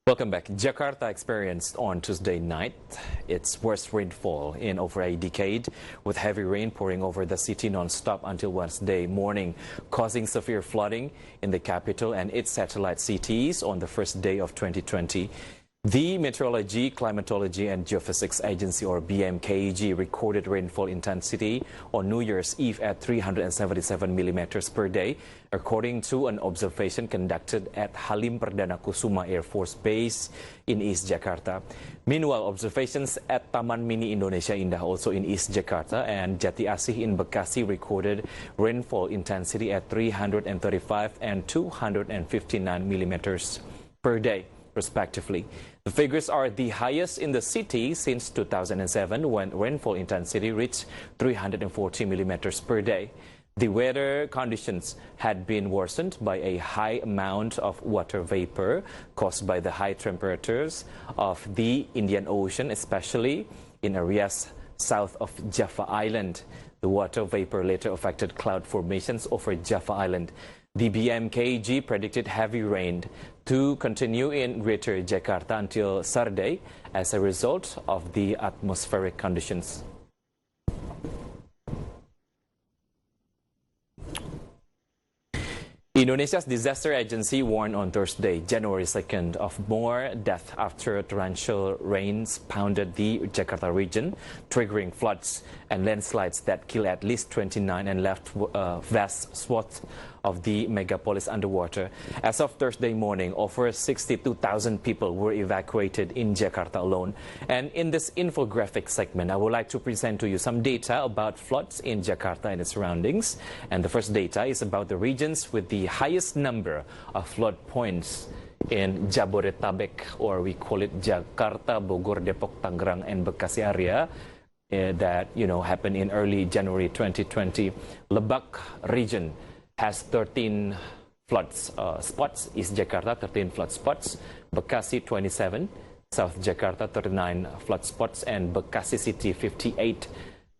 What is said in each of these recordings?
Welcome back. Jakarta experienced on Tuesday night its worst rainfall in over a decade, with heavy rain pouring over the city non-stop until Wednesday morning, causing severe flooding in the capital and its satellite cities on the first day of 2020. The Meteorology, Climatology and Geophysics Agency, or BMKG, recorded rainfall intensity on New Year's Eve at 377 millimeters per day, according to an observation conducted at Halim Perdana Kusuma Air Force Base in East Jakarta. Meanwhile, observations at Taman Mini Indonesia Indah, also in East Jakarta, and Jati Asih in Bekasi recorded rainfall intensity at 335 and 259 millimeters per day, respectively. The figures are the highest in the city since 2007, when rainfall intensity reached 340 millimeters per day. The weather conditions had been worsened by a high amount of water vapor caused by the high temperatures of the Indian Ocean, especially in areas south of Java Island. The water vapor later affected cloud formations over Java Island. The BMKG predicted heavy rain to continue in Greater Jakarta until Saturday as a result of the atmospheric conditions. Indonesia's disaster agency warned on Thursday, January 2nd, of more death after torrential rains pounded the Jakarta region, triggering floods and landslides that killed at least 29 and left vast swaths of the megapolis underwater. As of Thursday morning, over 62,000 people were evacuated in Jakarta alone. And in this infographic segment, I would like to present to you some data about floods in Jakarta and its surroundings. And the first data is about the regions with the highest number of flood points in Jabodetabek, or we call it Jakarta, Bogor, Depok, Tangerang, and Bekasi area. That happened in early January 2020. Lebak region has 13 flood spots. East Jakarta, 13 flood spots. Bekasi, 27. South Jakarta, 39 flood spots. And Bekasi City, 58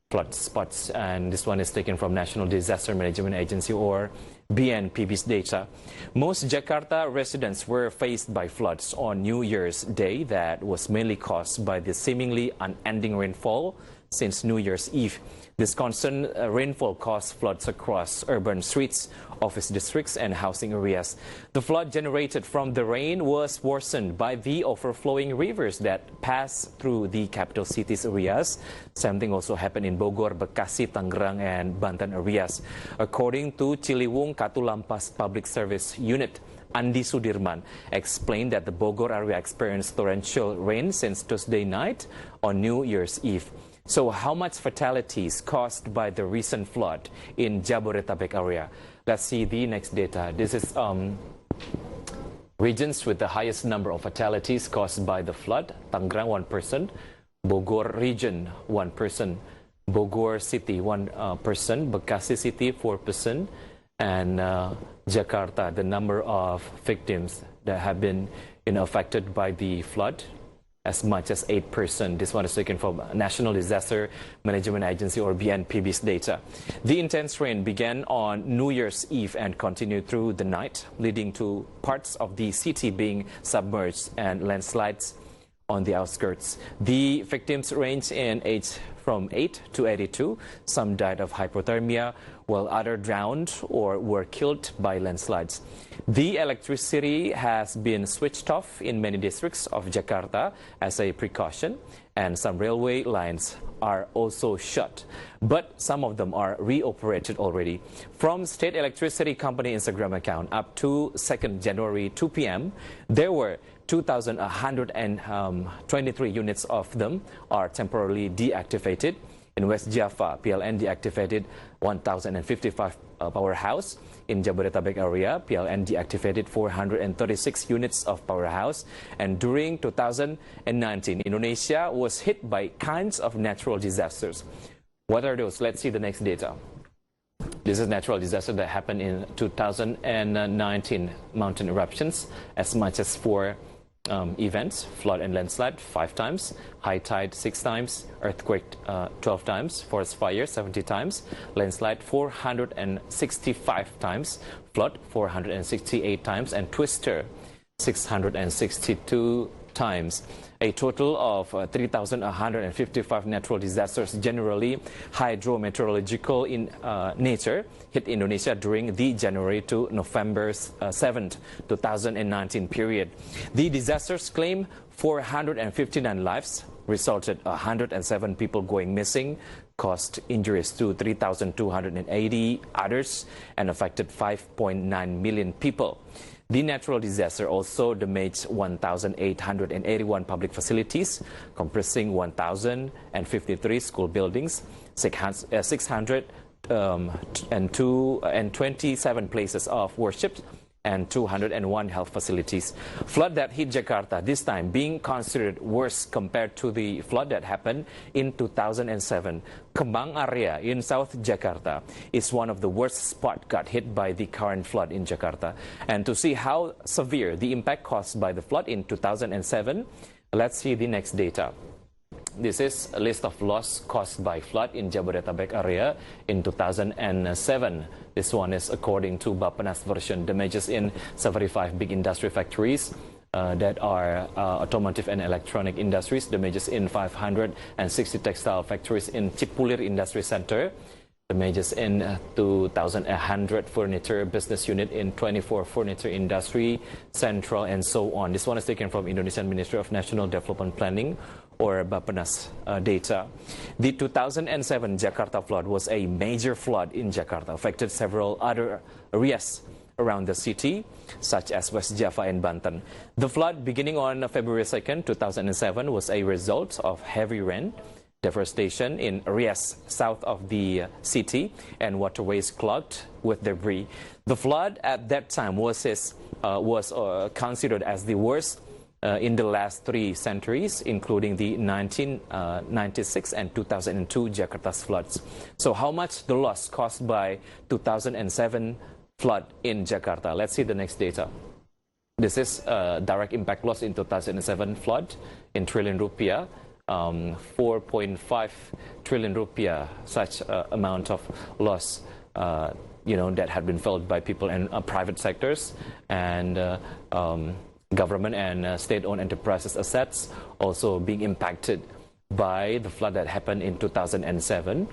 flood spots. And this one is taken from National Disaster Management Agency, or BNPB's data. Most Jakarta residents were faced by floods on New Year's Day that was mainly caused by the seemingly unending rainfall since New Year's Eve. This constant rainfall caused floods across urban streets, office districts, and housing areas. The flood generated from the rain was worsened by the overflowing rivers that pass through the capital cities areas. Same thing also happened in Bogor, Bekasi, Tangerang, and Banten areas. According to Ciliwung Katulampas Public Service Unit, Andi Sudirman explained that the Bogor area experienced torrential rain since Tuesday night on New Year's Eve. So how much fatalities caused by the recent flood in Jabodetabek area? Let's see the next data. This is regions with the highest number of fatalities caused by the flood. Tangerang, 1 person. Bogor region, 1 person. Bogor city, 1 person. Bekasi city, 4 person. And Jakarta, the number of victims that have been affected by the flood, as much as 8%. This one is taken from National Disaster Management Agency, or BNPB's data. The intense rain began on New Year's Eve and continued through the night, leading to parts of the city being submerged and landslides on the outskirts. The victims range in age from 8 to 82. Some died of hypothermia, while others drowned or were killed by landslides. The electricity has been switched off in many districts of Jakarta as a precaution, and some railway lines are also shut, but some of them are reoperated already. From State Electricity Company Instagram account, up to 2nd January 2 p.m., there were 2,123 units of them are temporarily deactivated. In West Java, PLN deactivated 1,055 powerhouse. In Jabodetabek area, PLN deactivated 436 units of powerhouse. And during 2019, Indonesia was hit by kinds of natural disasters. What are those? Let's see the next data. This is natural disaster that happened in 2019. Mountain eruptions, as much as 4 events: flood and landslide 5 times, high tide 6 times, earthquake 12 times, forest fire 70 times, landslide 465 times, flood 468 times, and twister 662 times. A total of 3,155 natural disasters, generally hydrometeorological in nature, hit Indonesia during the January to November 7th, 2019 period. The disasters claim 459 lives, resulted 107 people going missing, caused injuries to 3,280 others, and affected 5.9 million people. The natural disaster also damaged 1,881 public facilities, comprising 1,053 school buildings, 627 places of worship, and 201 health facilities. Flood that hit Jakarta, this time being considered worse compared to the flood that happened in 2007. Kemang area in South Jakarta is one of the worst spots got hit by the current flood in Jakarta. And to see how severe the impact caused by the flood in 2007, let's see the next data. This is a list of loss caused by flood in Jabodetabek area in 2007. This one is according to Bappenas version. Damages in 75 big industry factories that are automotive and electronic industries. Damages in 560 textile factories in Cipulir Industry Center. Damages in 2,100 furniture business unit in 24 furniture industry central, and so on. This one is taken from Indonesian Ministry of National Development Planning, or Bappenas data. The 2007 Jakarta flood was a major flood in Jakarta, affected several other areas around the city, such as West Java and Banten. The flood beginning on February 2nd, 2007 was a result of heavy rain, devastation in areas south of the city, and waterways clogged with debris. The flood at that time was considered as the worst in the last 3 centuries, including the 1996 and 2002 Jakarta's floods. So how much the loss caused by 2007 flood in Jakarta? Let's see the next data. This is direct impact loss in 2007 flood in trillion rupiah. 4.5 trillion rupiah, such amount of loss that had been felt by people and private sectors, and government and state-owned enterprises assets also being impacted by the flood that happened in 2007.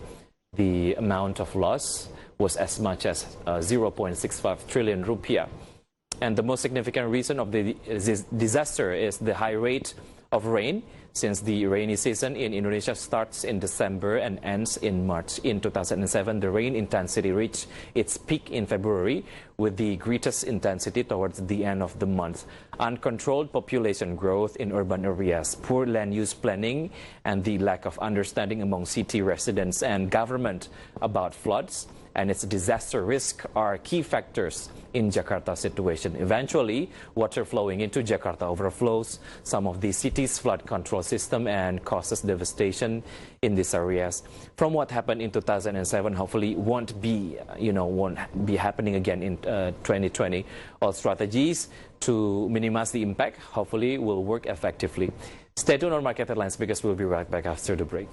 The amount of loss was as much as 0.65 trillion rupiah. And the most significant reason of the disaster is the high rate of rain, since the rainy season in Indonesia starts in December and ends in March. In 2007, the rain intensity reached its peak in February, with the greatest intensity towards the end of the month. Uncontrolled population growth in urban areas, poor land use planning, and the lack of understanding among city residents and government about floods and its disaster risk are key factors in Jakarta's situation. Eventually, water flowing into Jakarta overflows some of the city's flood control system and causes devastation in these areas. From what happened in 2007, hopefully won't be happening again in 2020. All strategies to minimize the impact hopefully will work effectively. Stay tuned on Market Headlines because we'll be right back after the break.